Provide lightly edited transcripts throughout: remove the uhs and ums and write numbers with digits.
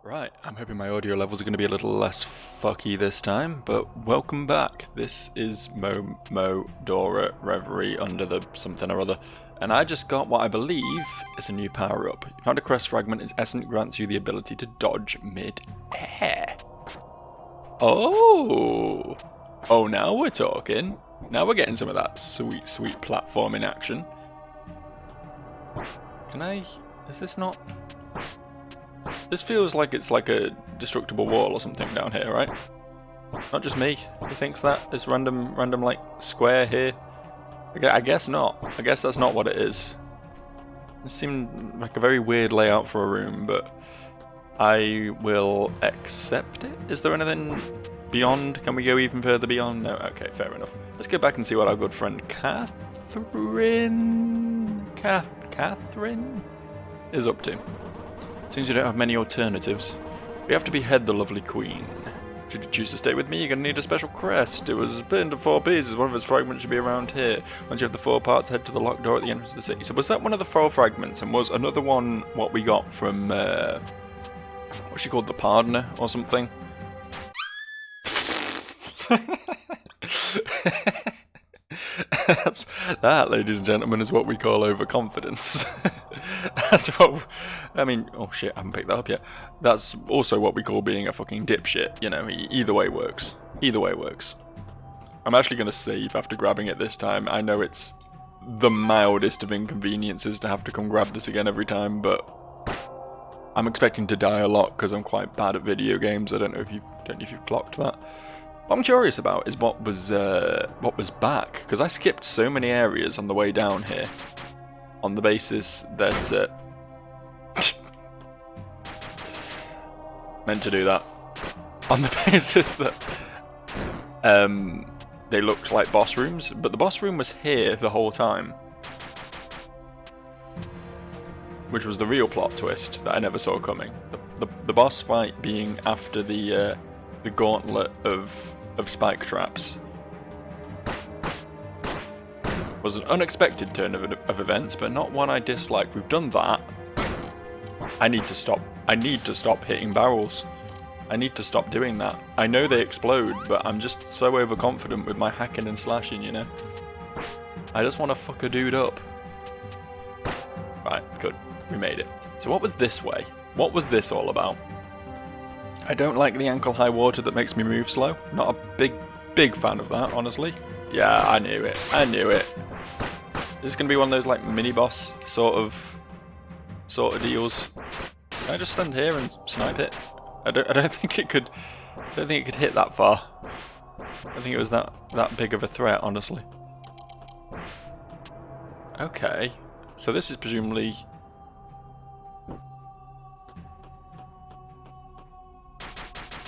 Right, I'm hoping my audio levels are going to be a little less fucky this time, but welcome back. This is Momodora Reverie under the something or other, and I just got what I believe is a new power-up. You found a crest fragment, its essence grants you the ability to dodge mid-air. Oh! Oh, now we're talking. Now we're getting some of that sweet, sweet platforming action. Can I... is this not... This feels like it's like a destructible wall or something down here, right? Not just me who thinks that. This random like square here. I guess not. I guess that's not what it is. It seemed like a very weird layout for a room, but I will accept it. Is there anything beyond? Can we go even further beyond? No? Okay, fair enough. Let's go back and see what our good friend Catherine is up to. Seems you don't have many alternatives. We have to behead the lovely queen. Should you choose to stay with me, you're going to need a special crest. It was split into 4 pieces. One of its fragments should be around here. Once you have the 4 parts, head to the locked door at the entrance of the city. So was that one of the 4 fragments? And was another one what we got from, what's she called, the Pardoner or something? That, ladies and gentlemen, is what we call overconfidence. That's what... I mean, oh shit, I haven't picked that up yet. That's also what we call being a fucking dipshit. You know, either way works. Either way works. I'm actually going to save after grabbing it this time. I know it's the mildest of inconveniences to have to come grab this again every time, but I'm expecting to die a lot because I'm quite bad at video games. I don't know if you've clocked that. What I'm curious about is what was back, because I skipped so many areas on the way down here, on the basis that meant to do that, on the basis that they looked like boss rooms, but the boss room was here the whole time, which was the real plot twist that I never saw coming. The boss fight being after the gauntlet of spike traps was an unexpected turn of events, but not one I disliked. We've done that. I need to stop hitting barrels. I need to stop doing that. I know they explode, but I'm just so overconfident with my hacking and slashing, you know? I just want to fuck a dude up. Right, good. We made it. So what was this way? What was this all about? I don't like the ankle-high water that makes me move slow. Not a big fan of that, honestly. Yeah, I knew it. I knew it. This is going to be one of those, like, mini-boss sort of deals. Can I just stand here and snipe it? I don't think it could... I don't think it could hit that far. I don't think it was that big of a threat, honestly. Okay. So this is presumably...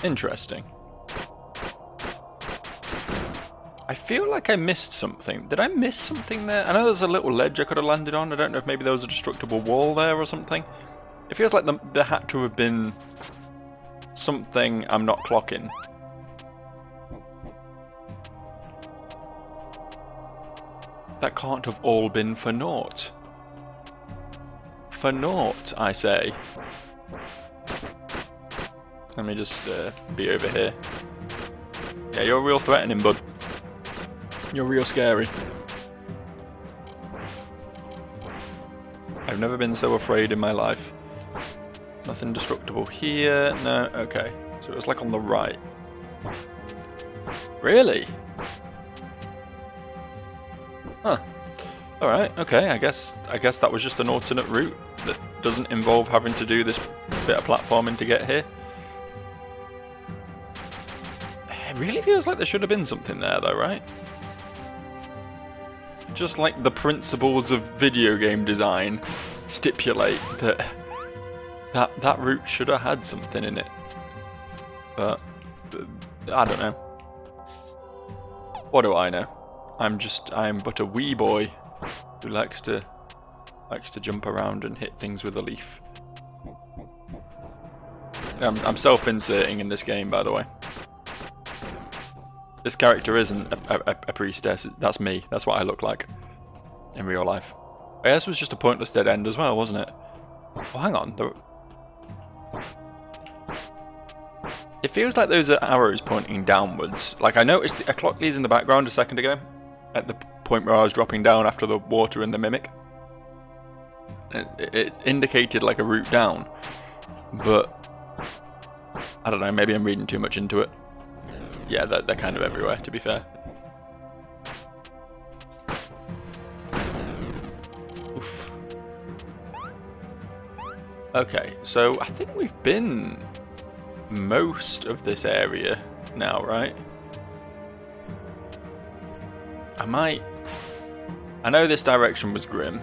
interesting. I feel like I missed something. Did I miss something there? I know there's a little ledge I could have landed on. I don't know if maybe there was a destructible wall there or something. It feels like there had to have been something I'm not clocking. That can't have all been for naught. For naught, I say. Let me just be over here. Yeah, you're real threatening, bud. You're real scary. I've never been so afraid in my life. Nothing destructible here. No, okay. So it was like on the right. Really? Huh. Alright, okay, I guess that was just an alternate route that doesn't involve having to do this bit of platforming to get here. It really feels like there should have been something there though, right? Just like the principles of video game design stipulate that route should have had something in it. But I don't know. What do I know? I'm but a wee boy who likes to jump around and hit things with a leaf. I'm self-inserting in this game, by the way. This character isn't a priestess, that's me. That's what I look like in real life. I guess it was just a pointless dead end as well, wasn't it? Oh, hang on. It feels like those are arrows pointing downwards. Like, I noticed I clocked these in the background a second ago, at the point where I was dropping down after the water and the mimic. It indicated like a route down, but I don't know, maybe I'm reading too much into it. Yeah, they're kind of everywhere, to be fair. Oof. Okay, so I think we've been most of this area now, right? I know this direction was grim,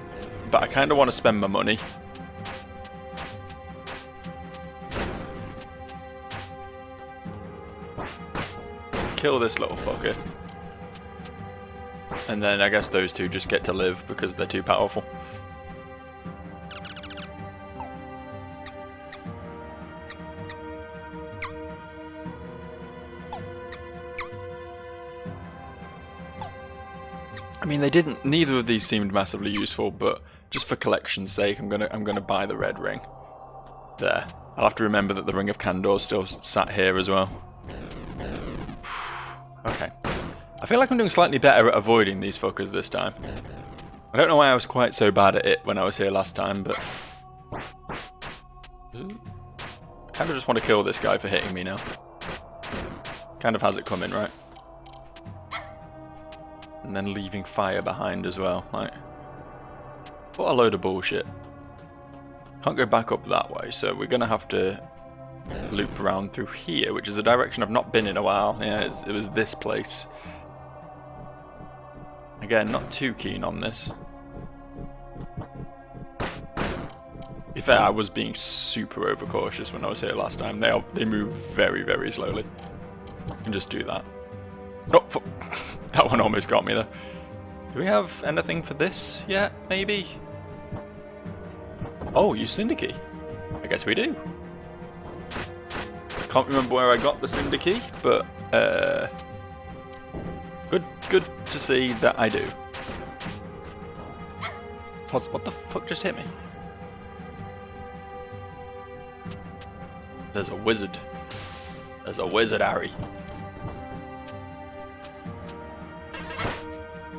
but I kind of want to spend my money. Kill this little fucker. And then I guess those two just get to live because they're too powerful. I mean, neither of these seemed massively useful, but just for collection's sake, I'm gonna buy the red ring. There. I'll have to remember that the Ring of Candor's still sat here as well. Okay. I feel like I'm doing slightly better at avoiding these fuckers this time. I don't know why I was quite so bad at it when I was here last time, but... I kind of just want to kill this guy for hitting me now. Kind of has it coming, right? And then leaving fire behind as well. Like, what a load of bullshit. Can't go back up that way, so we're going to have to loop around through here, which is a direction I've not been in a while. Yeah, it was this place. Again, not too keen on this. To be fair, I was being super overcautious when I was here last time. They move very, very slowly. I can just do that. Oh, that one almost got me there. Do we have anything for this yet, maybe? Oh, use Syndicate. I guess we do. Can't remember where I got the Syndicate, but good to see that I do. What the fuck just hit me? There's a wizard. There's a wizard, Harry.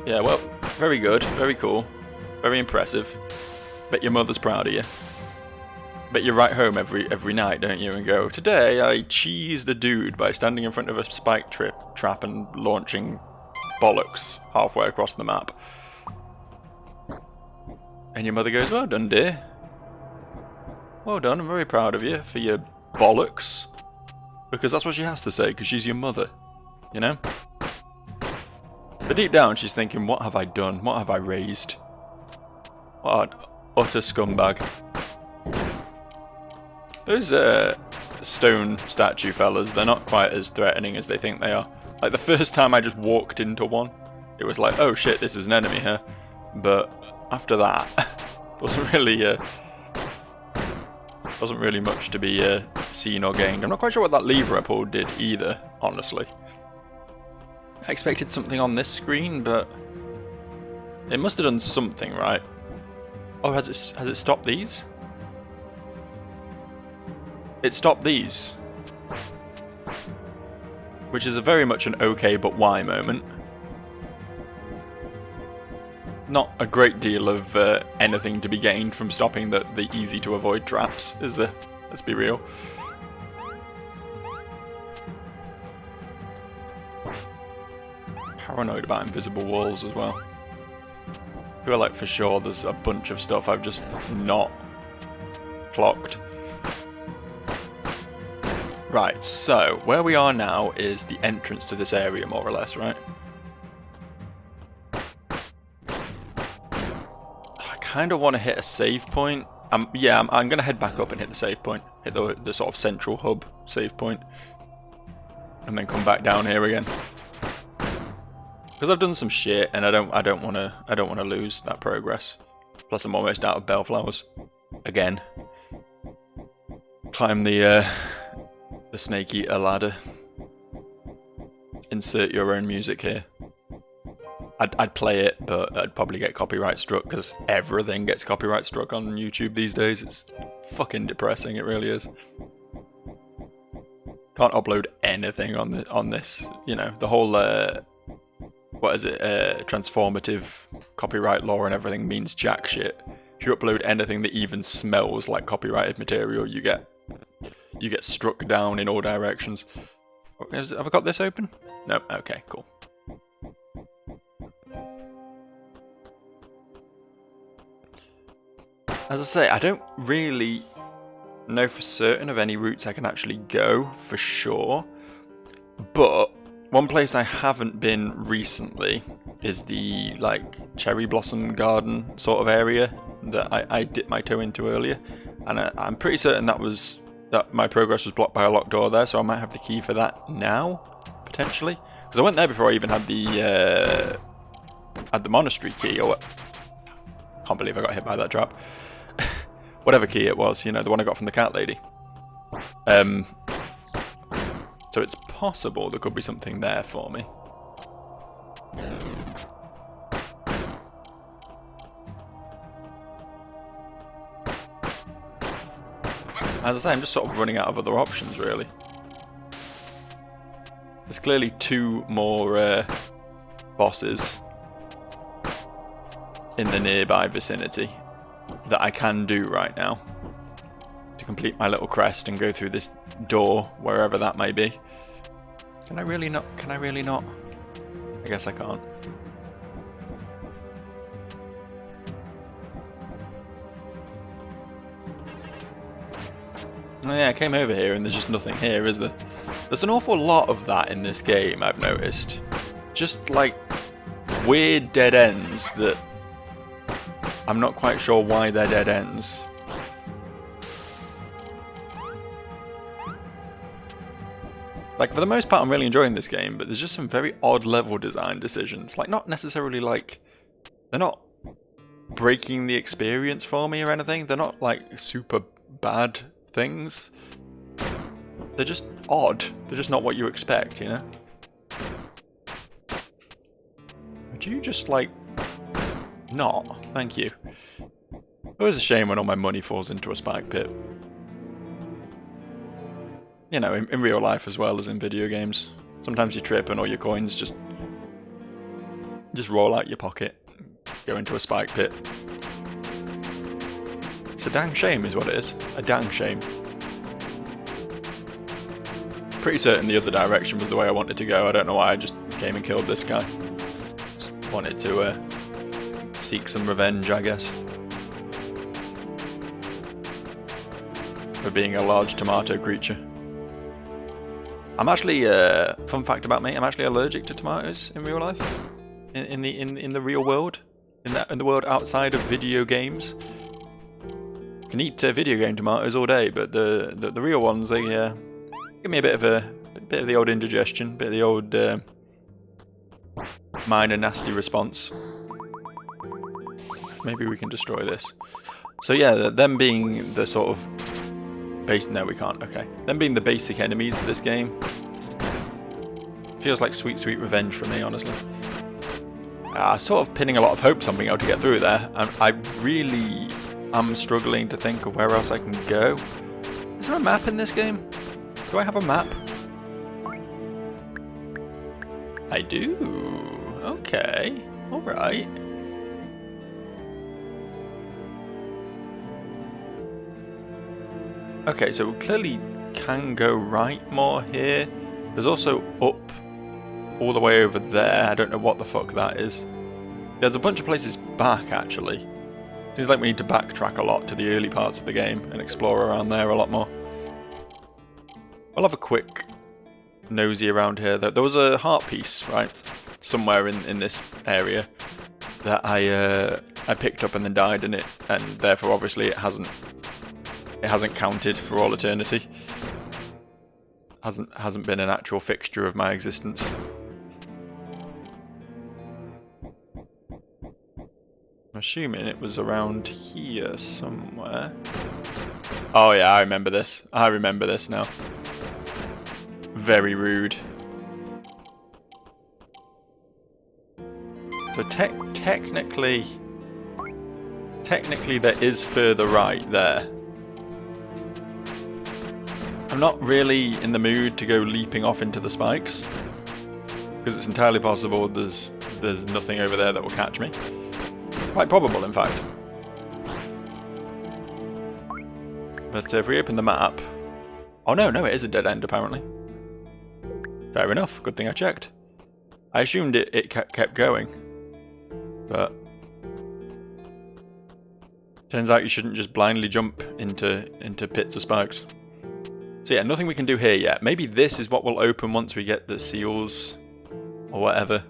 Yeah, well, very good, very cool, very impressive. Bet your mother's proud of you. Bet you write home every night, don't you, and go, today I cheesed a dude by standing in front of a spike trap and launching bollocks halfway across the map. And your mother goes, well done, dear. Well done, I'm very proud of you for your bollocks. Because that's what she has to say, because she's your mother, you know? But deep down, she's thinking, what have I done? What have I raised? What an utter scumbag. Those stone statue fellas, they're not quite as threatening as they think they are. Like, the first time I just walked into one, it was like, oh shit, this is an enemy here. But after that, wasn't really much to be seen or gained. I'm not quite sure what that lever I pulled did either, honestly. I expected something on this screen, but it must have done something, right? Oh, has it stopped these? It stopped these. Which is very much an okay but why moment. Not a great deal of anything to be gained from stopping the easy to avoid traps, is there? Let's be real. Paranoid about invisible walls as well. I feel like for sure there's a bunch of stuff I've just not clocked. Right, so where we are now is the entrance to this area, more or less, right? I kind of want to hit a save point. I'm going to head back up and hit the save point. Hit the sort of central hub save point. And then come back down here again. Because I've done some shit and I don't want to lose that progress. Plus I'm almost out of bellflowers. Again. Climb the snake eater ladder. Insert your own music here. I'd play it, but I'd probably get copyright struck because everything gets copyright struck on YouTube these days. It's fucking depressing, it really is. Can't upload anything on this. You know, the whole what is it? Transformative copyright law and everything means jack shit. If you upload anything that even smells like copyrighted material, you get struck down in all directions. Have I got this open? No. Okay, cool. As I say, I don't really know for certain of any routes I can actually go for sure, but one place I haven't been recently is the cherry blossom garden sort of area that I dipped my toe into earlier, and I'm pretty certain that my progress was blocked by a locked door there, so I might have the key for that now potentially, because I went there before I even had the monastery key. Or what? Can't believe I got hit by that trap. Whatever key it was, you know, the one I got from the cat lady. So it's possible there could be something there for me. As I say, I'm just sort of running out of other options, really. There's clearly 2 more bosses in the nearby vicinity that I can do right now to complete my little crest and go through this door, wherever that may be. Can I really not? Can I really not? I guess I can't. Oh yeah, I came over here and there's just nothing here, is there? There's an awful lot of that in this game, I've noticed. Just like weird dead ends that I'm not quite sure why they're dead ends. Like, for the most part, I'm really enjoying this game, but there's just some very odd level design decisions. Like, not necessarily like... They're not breaking the experience for me or anything. They're not, like, super bad things. They're just odd. They're just not what you expect, you know? Would you just, like... Not? Thank you. Always a shame when all my money falls into a spike pit. You know, in real life as well as in video games. Sometimes you trip and all your coins just roll out your pocket, go into a spike pit. It's a dang shame is what it is. A dang shame. Pretty certain the other direction was the way I wanted to go. I don't know why I just came and killed this guy. Just wanted to seek some revenge, I guess. For being a large tomato creature. I'm actually, fun fact about me, I'm actually allergic to tomatoes in real life. In the real world. In the world outside of video games. I can eat video game tomatoes all day, but the real ones, they give me a bit of the old indigestion, bit of the old minor nasty response. Maybe we can destroy this. So yeah, them being the sort of no, we can't. Okay. Them being the basic enemies of this game feels like sweet, sweet revenge for me, honestly. Sort of pinning a lot of hopes on being able to get through there, and I really am struggling to think of where else I can go. Is there a map in this game? Do I have a map? I do. Okay. Alright. Okay, so we clearly can go right more here. There's also up all the way over there. I don't know what the fuck that is. There's a bunch of places back, actually. Seems like we need to backtrack a lot to the early parts of the game and explore around there a lot more. I'll have a quick nosy around here. There was a heart piece, right? Somewhere in this area that I picked up and then died in it, and therefore obviously it hasn't counted for all eternity. Hasn't been an actual fixture of my existence. I'm assuming it was around here somewhere. Oh yeah, I remember this. I remember this now. Very rude. So technically there is further right there. I'm not really in the mood to go leaping off into the spikes, because it's entirely possible there's nothing over there that will catch me. Quite probable, in fact. But if we open the map... Oh no, it is a dead end apparently. Fair enough, good thing I checked. I assumed it kept going, but... Turns out you shouldn't just blindly jump into pits of spikes. So yeah, nothing we can do here yet. Maybe this is what will open once we get the seals or whatever.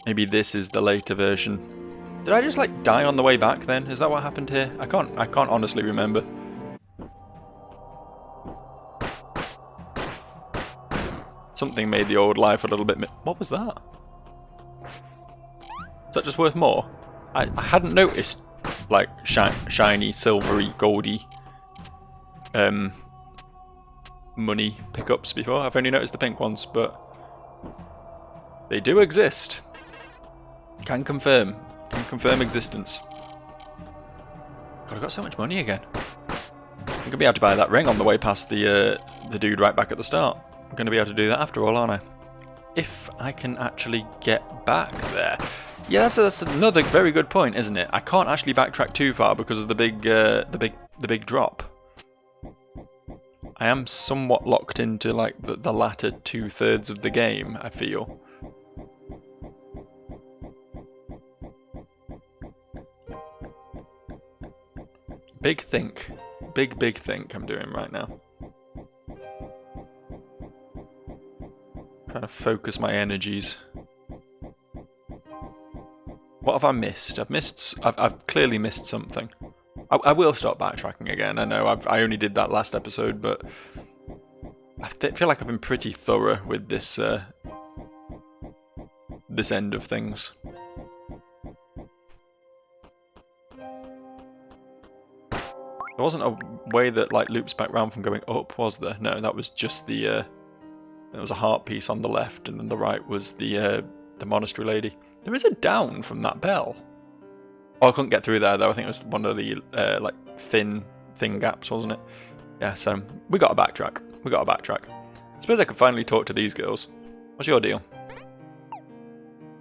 Maybe this is the later version. Did I just like die on the way back then? Is that what happened here? I can't honestly remember. Something made the old life a little bit... What was that? Is that just worth more? I hadn't noticed like shiny, silvery, goldy money pickups before. I've only noticed the pink ones, but they do exist. Can confirm existence. God, I got so much money again. I'm gonna be able to buy that ring on the way past the dude right back at the start. I'm gonna be able to do that after all, aren't I? If I can actually get back there. Yeah, that's another very good point, isn't it? I can't actually backtrack too far because of the big drop. I am somewhat locked into like the latter 2/3 of the game, I feel. Big think I'm doing right now. Trying to focus my energies. What have I missed? I've clearly missed something. I will start backtracking again. I know I only did that last episode, but I feel like I've been pretty thorough with this this end of things. There wasn't a way that like loops back round from going up, was there? No, that was just the there was a heart piece on the left, and then the right was the monastery lady. There is a down from that bell. Oh, I couldn't get through there though. I think it was one of the like thin gaps, wasn't it? Yeah. So we got to backtrack. I suppose I could finally talk to these girls. What's your deal?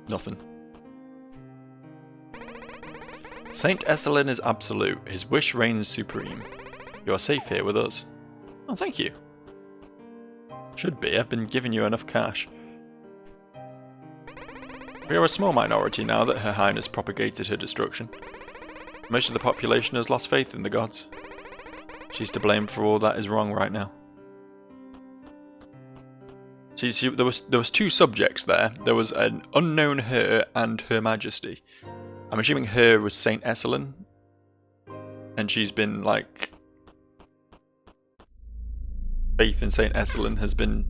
Nothing. Saint Esselin is absolute. His wish reigns supreme. You are safe here with us. Oh, thank you. Should be. I've been giving you enough cash. We are a small minority now that Her Highness propagated her destruction. Most of the population has lost faith in the gods. She's to blame for all that is wrong right now. See, there was two subjects there. There was an unknown Her and Her Majesty. I'm assuming Her was Saint Esselin, and she's been like faith in Saint Esselin has been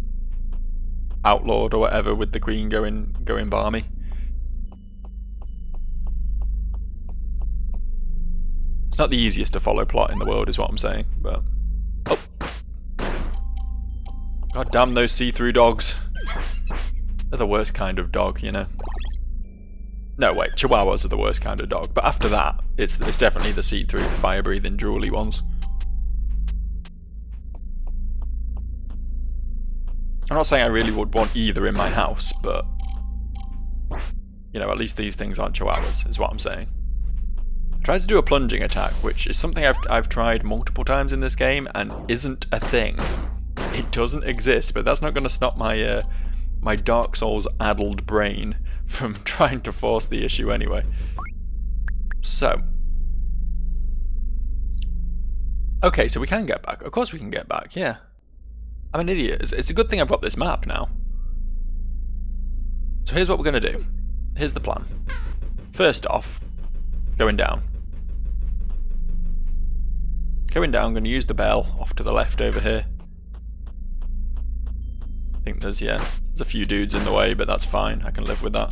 outlawed or whatever, with the Queen going balmy. It's not the easiest to follow plot in the world, is what I'm saying, but... Oh! God damn those see-through dogs. They're the worst kind of dog, you know. No, wait, Chihuahuas are the worst kind of dog, but after that, it's definitely the see-through, fire-breathing, drooly ones. I'm not saying I really would want either in my house, but... You know, at least these things aren't Chihuahuas, is what I'm saying. I tried to do a plunging attack, which is something I've tried multiple times in this game, and isn't a thing. It doesn't exist, but that's not going to stop my my Dark Souls-addled brain from trying to force the issue anyway. So. Okay, so we can get back. Of course we can get back, yeah. I'm an idiot. It's a good thing I've got this map now. So here's what we're going to do. Here's the plan. First off, going down. I'm going to use the bell off to the left over here. I think there's a few dudes in the way, but that's fine. I can live with that.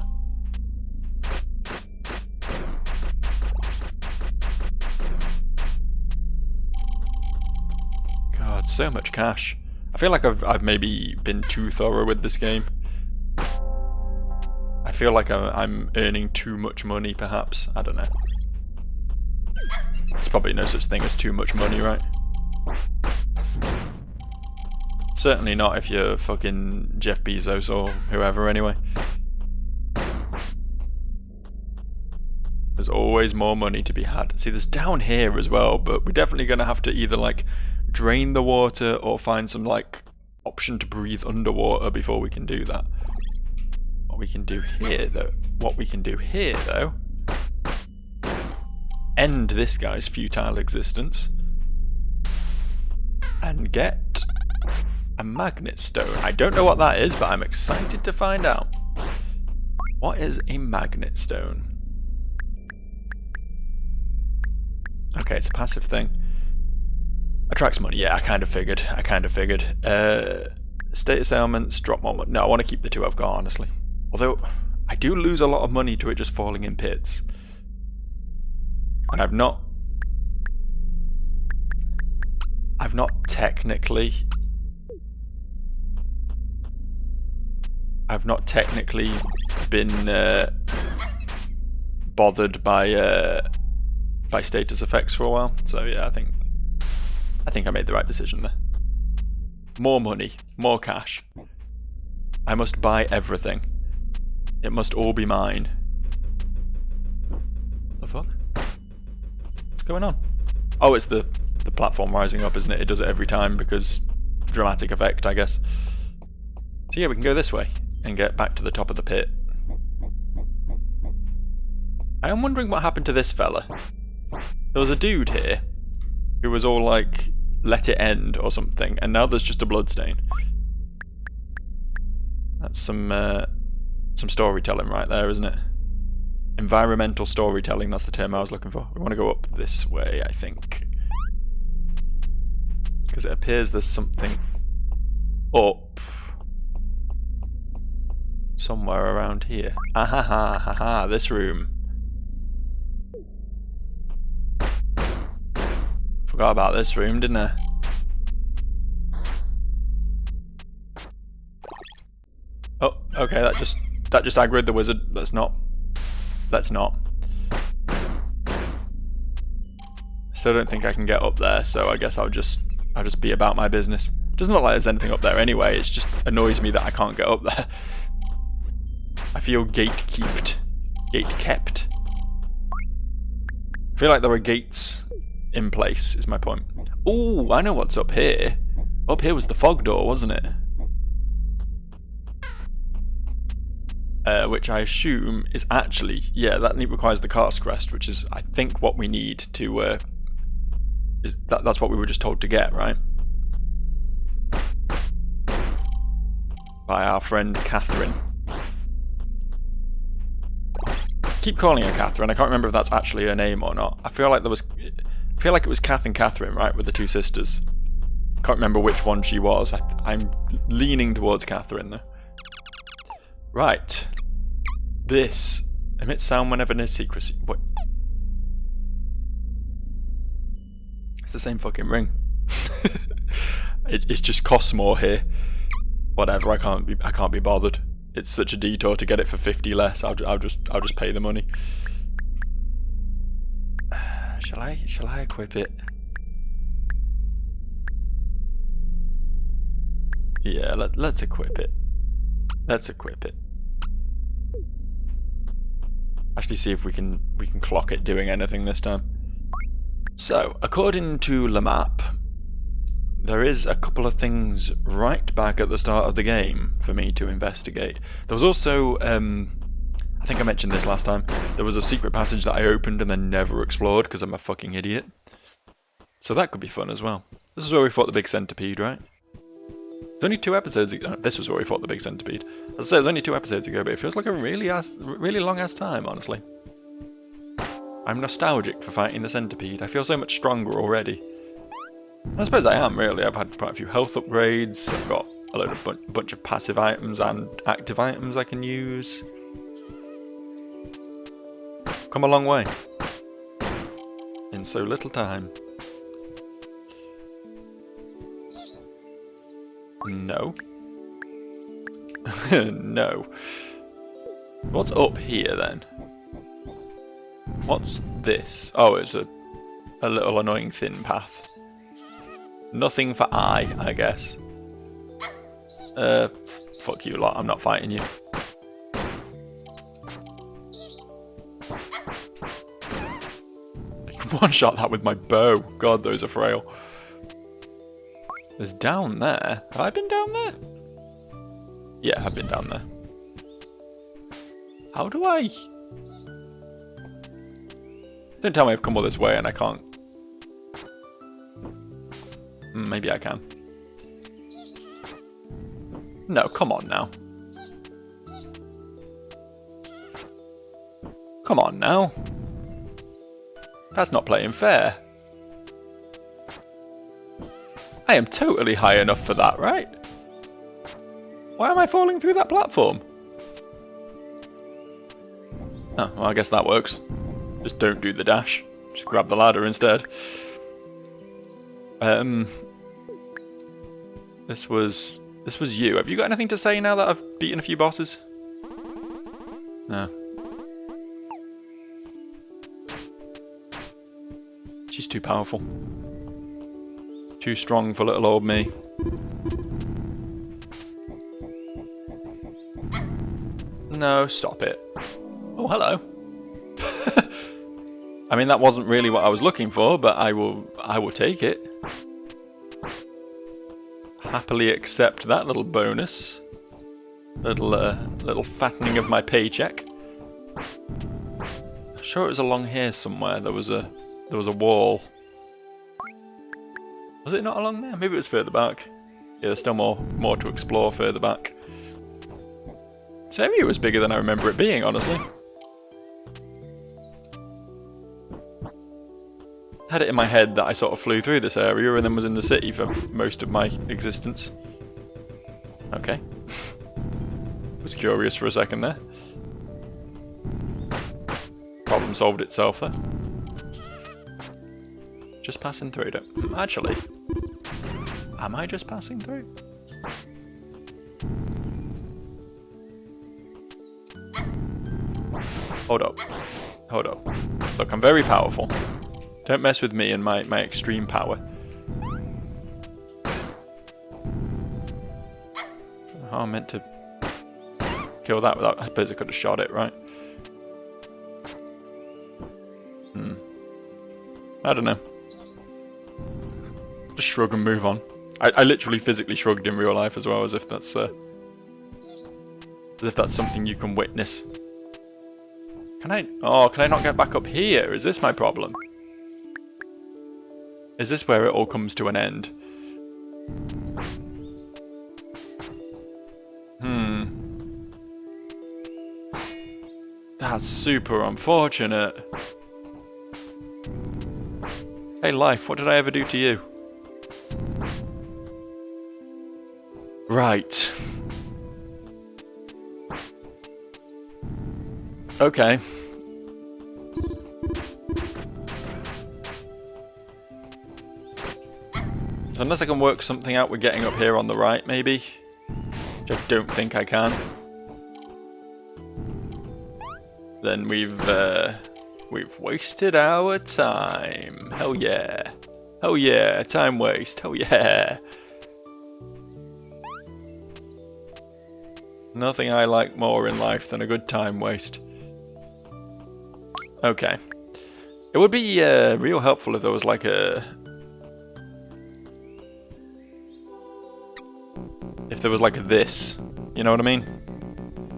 God, so much cash. I feel like I've maybe been too thorough with this game. I feel like I'm earning too much money, perhaps. I don't know. There's probably no such thing as too much money, right? Certainly not if you're fucking Jeff Bezos or whoever, anyway. There's always more money to be had. See, there's down here as well, but we're definitely going to have to either, like, drain the water or find some, like, option to breathe underwater before we can do that. What we can do here, though... end this guy's futile existence. And get a magnet stone. I don't know what that is, but I'm excited to find out. What is a magnet stone? Okay, it's a passive thing. Attracts money. Yeah, I kind of figured. Status ailments, drop more money. No, I want to keep the two I've got, honestly. Although, I do lose a lot of money to it just falling in pits. And I've not technically been bothered by status effects for a while. So yeah, I think I made the right decision there. More money, more cash. I must buy everything. It must all be mine. The fuck? What's going on? Oh, it's the platform rising up, isn't it? It does it every time because dramatic effect, I guess. So yeah, we can go this way and get back to the top of the pit. I am wondering what happened to this fella. There was a dude here who was all like, let it end or something, and now there's just a bloodstain. That's some storytelling right there, isn't it? Environmental storytelling, that's the term I was looking for. We want to go up this way, I think. Because it appears there's something up somewhere around here. Ahaha, this room. Forgot about this room, didn't I? Oh, okay, that just aggroed the wizard. Let's not. Still don't think I can get up there, so I guess I'll just be about my business. Doesn't look like there's anything up there anyway. It just annoys me that I can't get up there. I feel gatekept. I feel like there are gates in place, is my point. Ooh, I know what's up here. Up here was the fog door, wasn't it? Which I assume is actually, yeah, that requires the Special Crest, which is, I think, what we need to, that's what we were just told to get, right? By our friend Catherine. Keep calling her Catherine. I can't remember if that's actually her name or not. I feel like it was Kath and Catherine, right, with the two sisters. Can't remember which one she was. I'm leaning towards Catherine though. Right. This emits sound whenever near secrecy. What? It's the same fucking ring. It just costs more here. Whatever. I can't be bothered. It's such a detour to get it for 50 less. I'll just pay the money. Shall I equip it? Yeah, let's equip it. Let's equip it. Actually, see if we can clock it doing anything this time. So, according to the map, there is a couple of things right back at the start of the game for me to investigate. There was also, I think I mentioned this last time, there was a secret passage that I opened and then never explored because I'm a fucking idiot. So that could be fun as well. This is where we fought the Big Centipede, right? It's only 2 episodes ago. This was where we fought the Big Centipede. As I say, it was only 2 episodes ago, but it feels like a really long-ass time, honestly. I'm nostalgic for fighting the Centipede. I feel so much stronger already. I suppose I am, really. I've had quite a few health upgrades. I've got a load of bunch of passive items and active items I can use. Come a long way. In so little time. No. No. What's up here then? What's this? Oh, it's a little annoying thin path. Nothing for I guess. Fuck you lot, I'm not fighting you. I can one-shot that with my bow. God, those are frail. There's down there. Have I been down there? Yeah, I've been down there. How do I... Don't tell me I've come all this way and I can't... Maybe I can. No, come on now. Come on now. That's not playing fair. I am totally high enough for that, right? Why am I falling through that platform? Oh, well, I guess that works. Just don't do the dash. Just grab the ladder instead. This was you. Have you got anything to say now that I've beaten a few bosses? No. She's too powerful. Too strong for little old me. No, stop it. Oh, hello. I mean, that wasn't really what I was looking for, but I will take it. Happily accept that little bonus. Little fattening of my paycheck. I'm sure it was along here somewhere. There was a wall. Was it not along there? Maybe it was further back. Yeah, there's still more to explore further back. This area was bigger than I remember it being, honestly. Had it in my head that I sort of flew through this area and then was in the city for most of my existence. Okay. Was curious for a second there. Problem solved itself there. Just passing through. Actually, am I just passing through? Hold up. Hold up. Look, I'm very powerful. Don't mess with me and my extreme power. Oh, I meant to kill that without... I suppose I could have shot it, right? I don't know. Just shrug and move on. I literally physically shrugged in real life as well, as if that's something you can witness. Can I not get back up here? Is this my problem? Is this where it all comes to an end? That's super unfortunate. Hey life, what did I ever do to you? Right. Okay. So unless I can work something out with getting up here on the right, maybe. Which I don't think I can. Then we've wasted our time. Hell yeah. Hell yeah, time waste. Hell yeah. Nothing I like more in life than a good time waste. Okay. It would be real helpful if there was like a... If there was like a this. You know what I mean?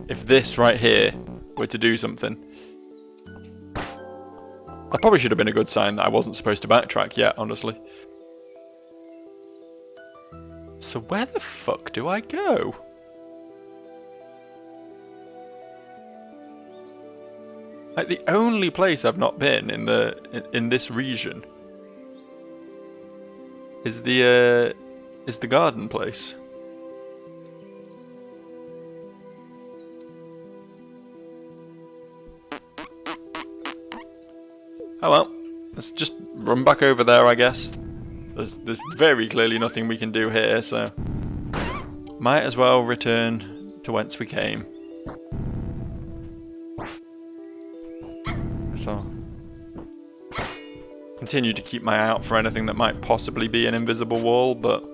If this right here were to do something. That probably should have been a good sign that I wasn't supposed to backtrack yet, honestly. So where the fuck do I go? Like the only place I've not been in this region is the garden place. Oh well, let's just run back over there, I guess. There's very clearly nothing we can do here, so might as well return to whence we came. So continue to keep my eye out for anything that might possibly be an invisible wall, but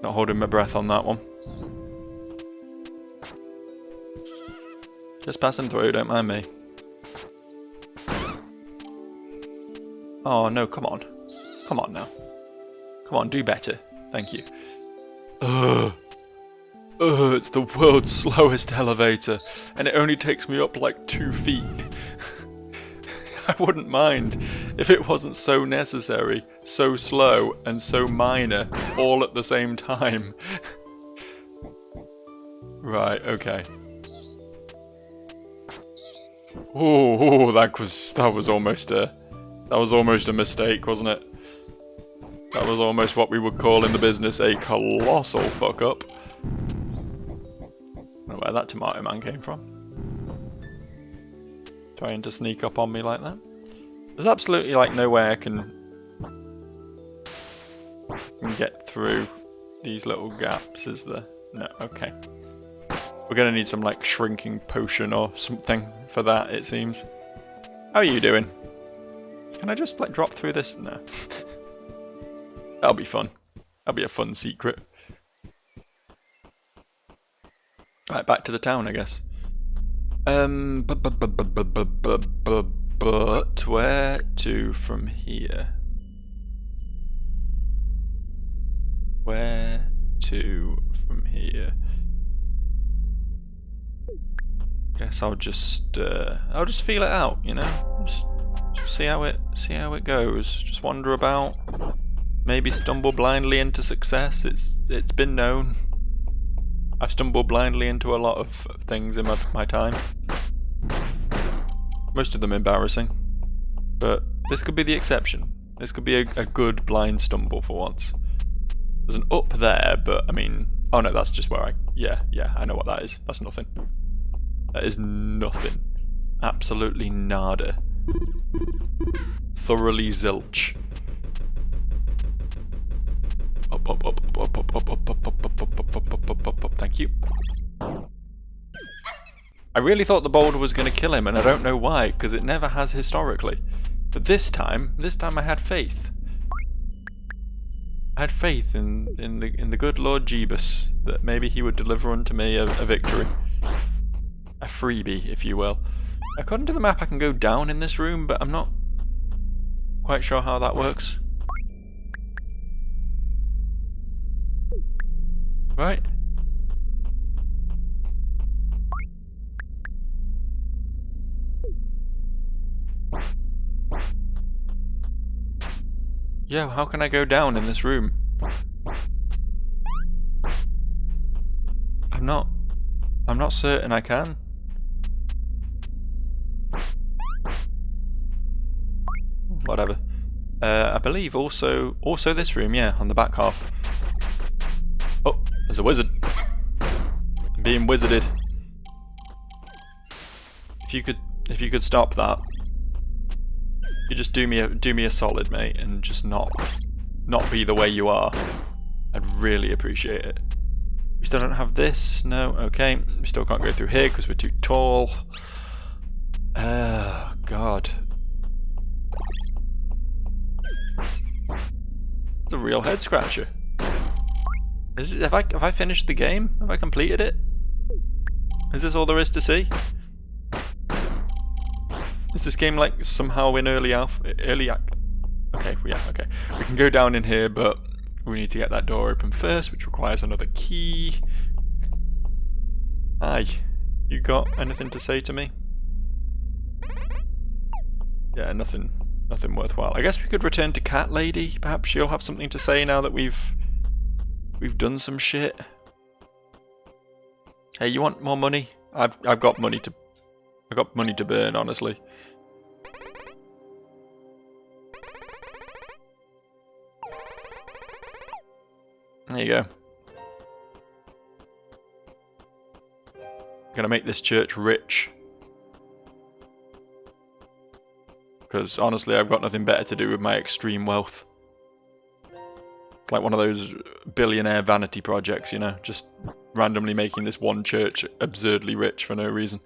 not holding my breath on that one. Just passing through, don't mind me. Oh no, come on. Come on now. Come on, do better. Thank you. Ugh. Ugh, it's the world's slowest elevator, and it only takes me up like 2 feet. I wouldn't mind if it wasn't so necessary, so slow, and so minor, all at the same time. Right, okay. Oh, that was almost a mistake, wasn't it? That was almost what we would call in the business a colossal fuck up. I don't know where that tomato man came from. Trying to sneak up on me like that. There's absolutely like no way I can get through these little gaps, is there? No, okay. We're gonna need some like shrinking potion or something for that, it seems. How are you doing? Can I just like drop through this? No. That'll be fun. That'll be a fun secret. Right, back to the town, I guess. But where to from here? Where to from here? Guess I'll just feel it out, you know. Just see how it goes. Just wander about. Maybe stumble blindly into success. It's been known. I've stumbled blindly into a lot of things in my time. Most of them embarrassing. But this could be the exception. This could be a good blind stumble for once. There's an up there, but I mean... Oh no, that's just where yeah, I know what that is. That's nothing. That is nothing. Absolutely nada. Thoroughly zilch. Up, thank you. I really thought the boulder was going to kill him, and I don't know why, because it never has historically. But this time I had faith. I had faith in the good Lord Jeebus, that maybe he would deliver unto me a victory. A freebie, if you will. According to the map, I can go down in this room, but I'm not quite sure how that works. Right. Yeah, how can I go down in this room? I'm not certain I can. Whatever. I believe also this room, yeah, on the back half. Oh, there's a wizard. I'm being wizarded. If you could stop that. You just do me a solid, mate, and just not be the way you are. I'd really appreciate it. We still don't have this. No, okay. We still can't go through here because we're too tall. Oh God. It's a real head scratcher. Have I finished the game? Have I completed it? Is this all there is to see? Is this game like somehow in early alpha? Okay, yeah, okay. We can go down in here, but we need to get that door open first, which requires another key. Hi, you got anything to say to me? Yeah, nothing worthwhile. I guess we could return to Cat Lady. Perhaps she'll have something to say now that we've done some shit. Hey, you want more money? I've got money to burn, honestly. There you go. Gonna make this church rich. Because honestly, I've got nothing better to do with my extreme wealth. It's like one of those billionaire vanity projects, you know, just randomly making this one church absurdly rich for no reason.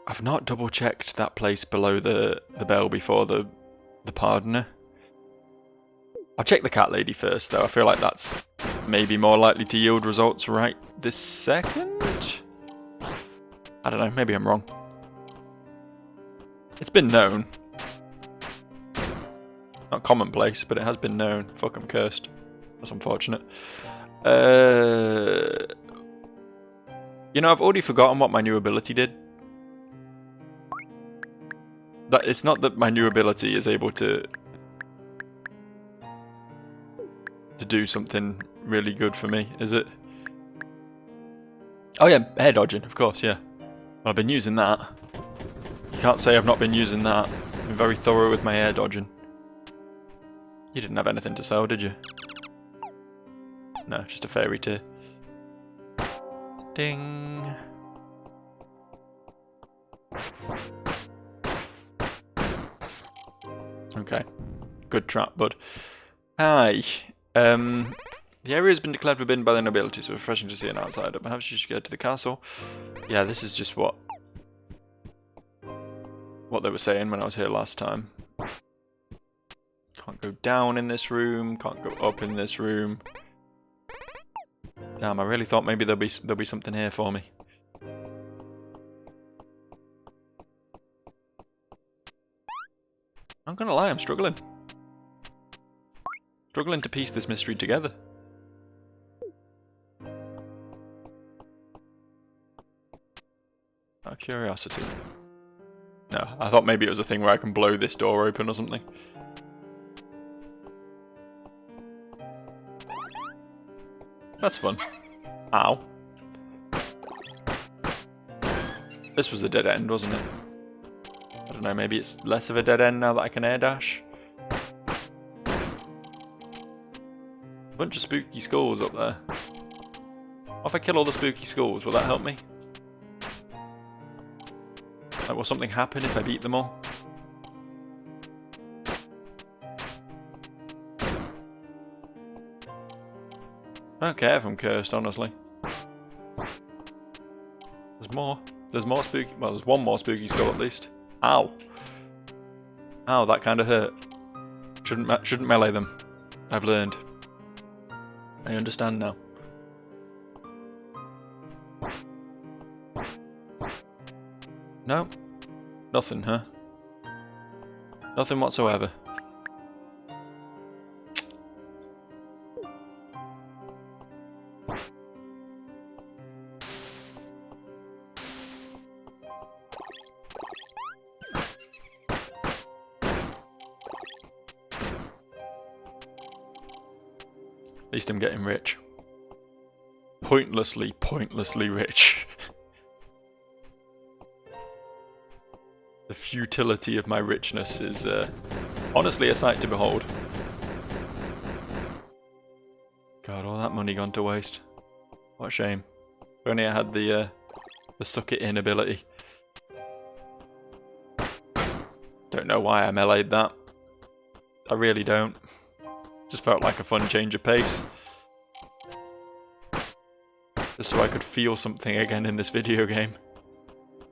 I've not double checked that place below the bell before the pardoner. I'll check the cat lady first though. I feel like that's maybe more likely to yield results right this second? I don't know, maybe I'm wrong. It's been known. Not commonplace, but it has been known. Fuck, I'm cursed. That's unfortunate. You know, I've already forgotten what my new ability did. That it's not that my new ability is able to do something really good for me, is it? Oh yeah, air dodging, of course, yeah. Well, I've been using that. You can't say I've not been using that. I've been very thorough with my air dodging. You didn't have anything to sell, did you? No, just a fairy tear. Ding. Okay. Good trap, bud. Hi. The area has been declared forbidden by the nobility, so refreshing to see an outsider. Perhaps you should go to the castle. Yeah, this is just what they were saying when I was here last time. Can't go down in this room, can't go up in this room. Damn, I really thought maybe there'll be something here for me. I'm gonna lie, I'm struggling. Struggling to piece this mystery together. Out of curiosity. No, I thought maybe it was a thing where I can blow this door open or something. That's fun. Ow. This was a dead end, wasn't it? I don't know, maybe it's less of a dead end now that I can air dash. A bunch of spooky skulls up there. If I kill all the spooky skulls, will that help me? Like, will something happen if I beat them all? I don't care if I'm cursed, honestly. There's more. There's more spooky. Well, there's one more spooky skull at least. Ow. Ow, that kind of hurt. Shouldn't melee them. I've learned. I understand now. No. Nothing, huh? Nothing whatsoever. At least I'm getting rich. Pointlessly rich. The futility of my richness is honestly a sight to behold. God, all that money gone to waste. What a shame. If only I had the suck it in ability. Don't know why I meleeed that. I really don't. Just felt like a fun change of pace. Just so I could feel something again in this video game.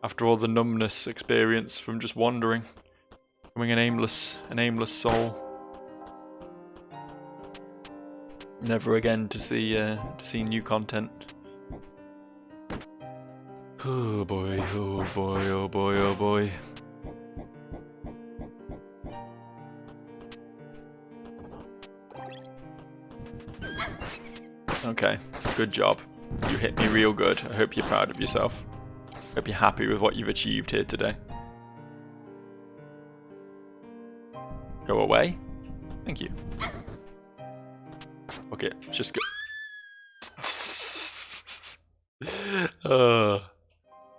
After all the numbness experience from just wandering. Becoming an aimless soul. Never again to see new content. Oh boy, oh boy, oh boy, oh boy. Okay, good job. You hit me real good. I hope you're proud of yourself. Hope you're happy with what you've achieved here today. Go away. Thank you. Okay, just go.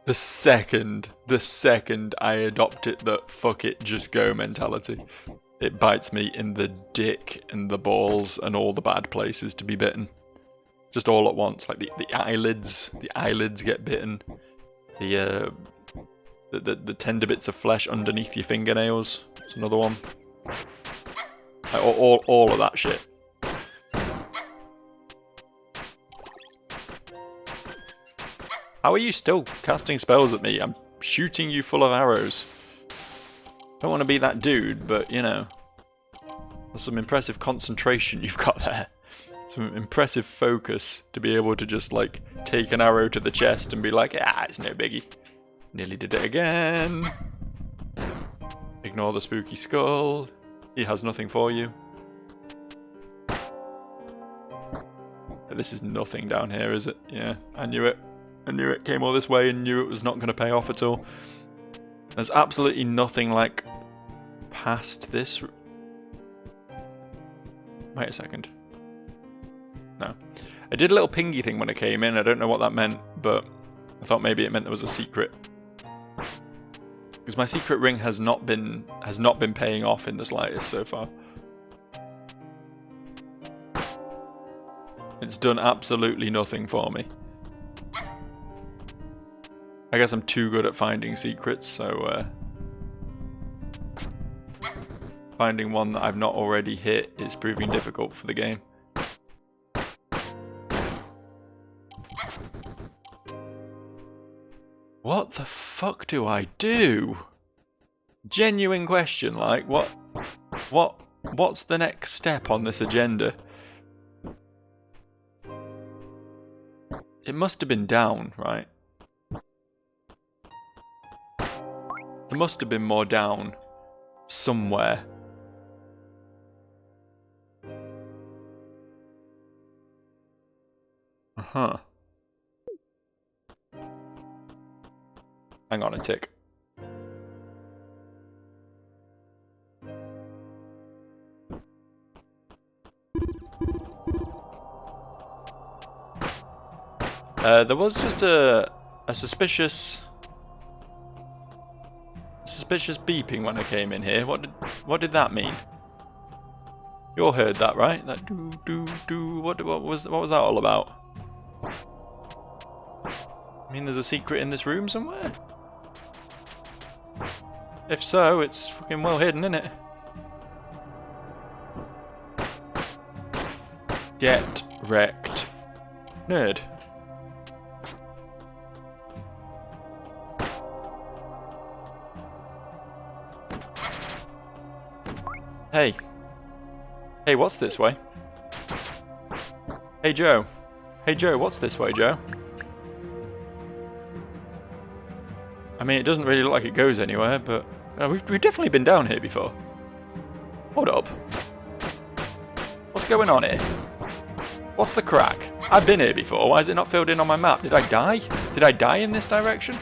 The second I adopt it, the fuck it, just go mentality. It bites me in the dick and the balls and all the bad places to be bitten. Just all at once, like the eyelids get bitten. The tender bits of flesh underneath your fingernails. That's another one. Like, all of that shit. How are you still casting spells at me? I'm shooting you full of arrows. Don't want to be that dude, but you know, there's some impressive concentration you've got there. some impressive focus to be able to just like take an arrow to the chest and be like, ah, it's no biggie. Nearly did it again. Ignore the spooky skull. He has nothing for you. This is nothing down here, is it? Yeah, I knew it. I knew it. Came all this way and knew it was not going to pay off at all. There's absolutely nothing like past this. Wait a second. No. I did a little pingy thing when I came in. I don't know what that meant, but I thought maybe it meant there was a secret. Because my secret ring has not been paying off in the slightest so far. It's done absolutely nothing for me. I guess I'm too good at finding secrets, so finding one that I've not already hit is proving difficult for the game. What the fuck do I do? Genuine question, like, what's the next step on this agenda? It must have been down, right? There must have been more down somewhere. Uh-huh. Hang on a tick. There was just a suspicious beeping when I came in here. What did that mean? You all heard that, right? That do do do. What was that all about? I mean, there's a secret in this room somewhere. If so, it's fucking well hidden, isn't it? Get wrecked, nerd. Hey. Hey, what's this way? Hey, Joe. Hey, Joe, what's this way, Joe? I mean, it doesn't really look like it goes anywhere, but we've definitely been down here before. Hold up. What's going on here? What's the crack? I've been here before. Why is it not filled in on my map? Did I die? Did I die in this direction?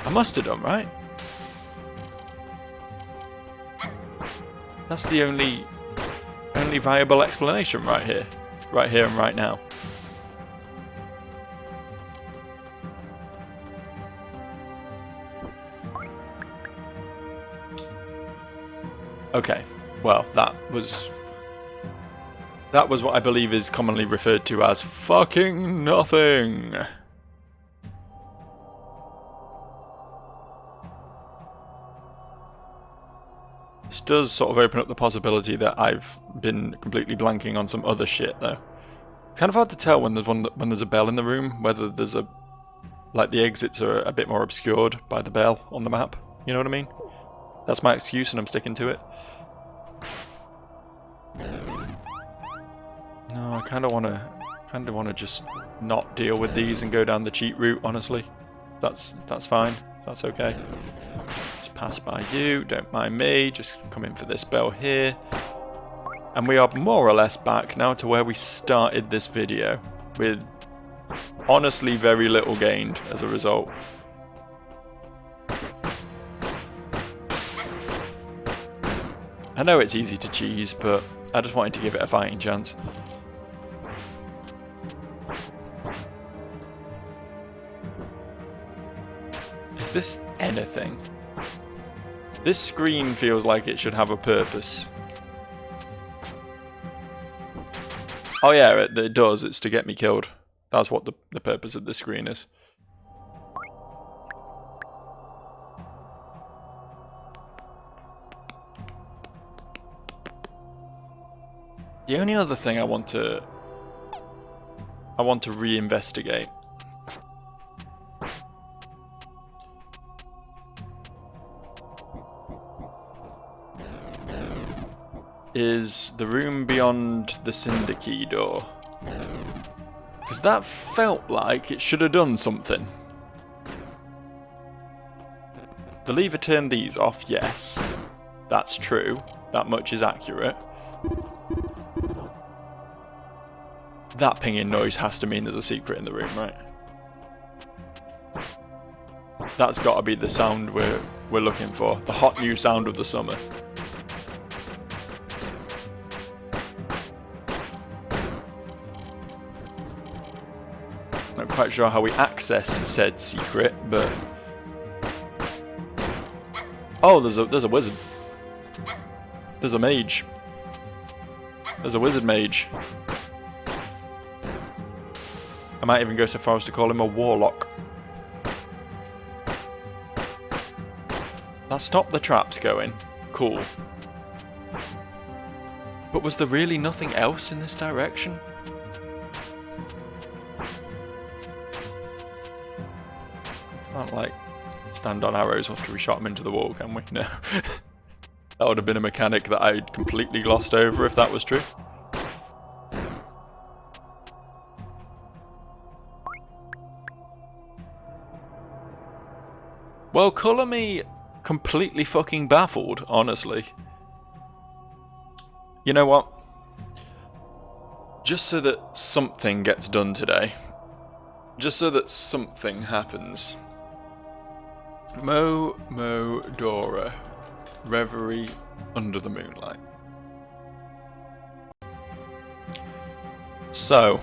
I must have done, right? That's the only viable explanation right here and right now. Okay, well, that was what I believe is commonly referred to as fucking nothing. This does sort of open up the possibility that I've been completely blanking on some other shit, though. It's kind of hard to tell when there's a bell in the room, whether there's like the exits are a bit more obscured by the bell on the map. You know what I mean? That's my excuse, and I'm sticking to it. No, I kind of wanna just not deal with these and go down the cheat route. Honestly, that's fine. That's okay. Just pass by you. Don't mind me. Just come in for this bell here, and we are more or less back now to where we started this video, with honestly very little gained as a result. I know it's easy to cheese, but I just wanted to give it a fighting chance. Is this anything? This screen feels like it should have a purpose. Oh yeah, it does. It's to get me killed. That's what the purpose of this screen is. The only other thing I want to reinvestigate is the room beyond the cinder key door. Because that felt like it should have done something. The lever turned these off, yes. That's true. That much is accurate. That pinging noise has to mean there's a secret in the room, right? That's got to be the sound we're looking for. The hot new sound of the summer. Not quite sure how we access said secret, but... Oh, there's a wizard. There's a mage. There's a wizard mage. I might even go so far as to call him a warlock. That stopped the traps going. Cool. But was there really nothing else in this direction? Can't, like, stand on arrows after we shot him into the wall, can we? No. That would have been a mechanic that I'd completely glossed over if that was true. Well, colour me completely fucking baffled, honestly. You know what? Just so that something gets done today. Just so that something happens. Momodora. Reverie under the moonlight. So,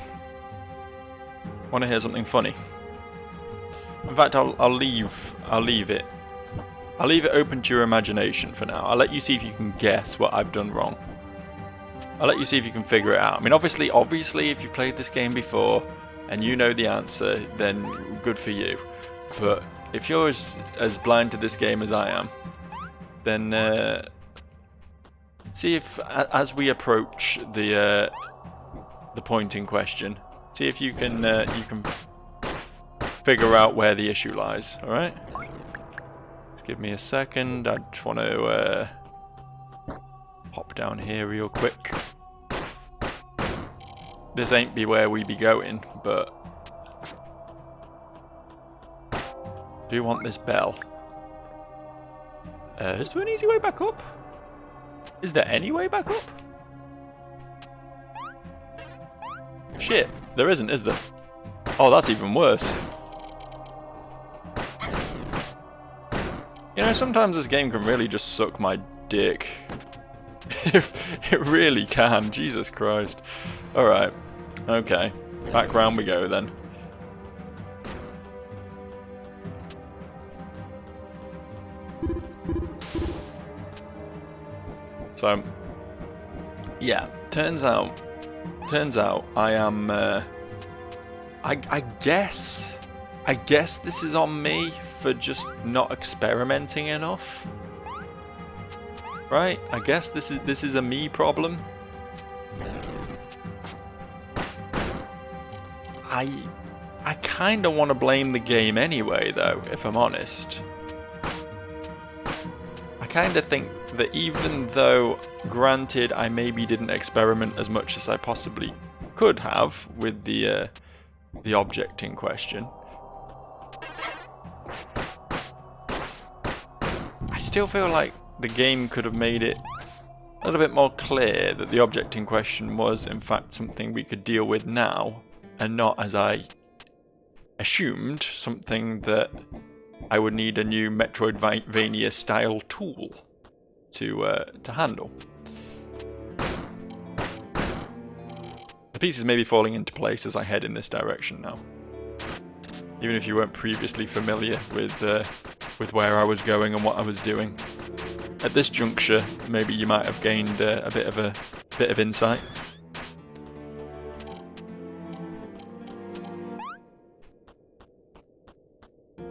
want to hear something funny? In fact, I'll leave it. I'll leave it open to your imagination for now. I'll let you see if you can guess what I've done wrong. I'll let you see if you can figure it out. I mean, obviously, if you've played this game before and you know the answer, then good for you. But if you're as blind to this game as I am, then see if, as we approach the point in question, see if you can figure out where the issue lies. All right. Just give me a second. I just want to hop down here real quick. This ain't be where we be going, but do you want this bell? Is there an easy way back up? Is there any way back up? Shit, there isn't, is there? Oh, that's even worse. You know, sometimes this game can really just suck my dick. It really can, Jesus Christ. Alright, okay. Back round we go then. So, yeah, turns out I am, I guess this is on me for just not experimenting enough. Right? I guess this is a me problem. I kind of want to blame the game anyway, though, if I'm honest. I kind of think that even though, granted, I maybe didn't experiment as much as I possibly could have with the object in question, I still feel like the game could have made it a little bit more clear that the object in question was, in fact, something we could deal with now, and not, as I assumed, something that I would need a new Metroidvania-style tool to handle. The pieces may be falling into place as I head in this direction now. Even if you weren't previously familiar with where I was going and what I was doing. At this juncture, maybe you might have gained a bit of insight.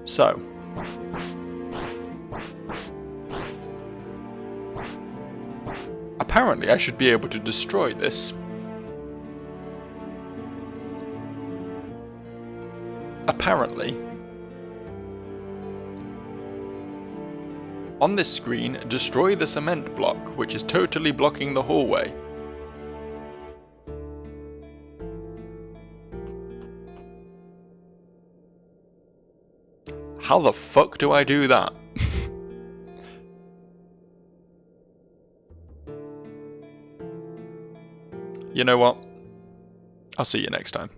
So, apparently I should be able to destroy this. Apparently. On this screen, destroy the cement block, which is totally blocking the hallway. How the fuck do I do that? You know what? I'll see you next time.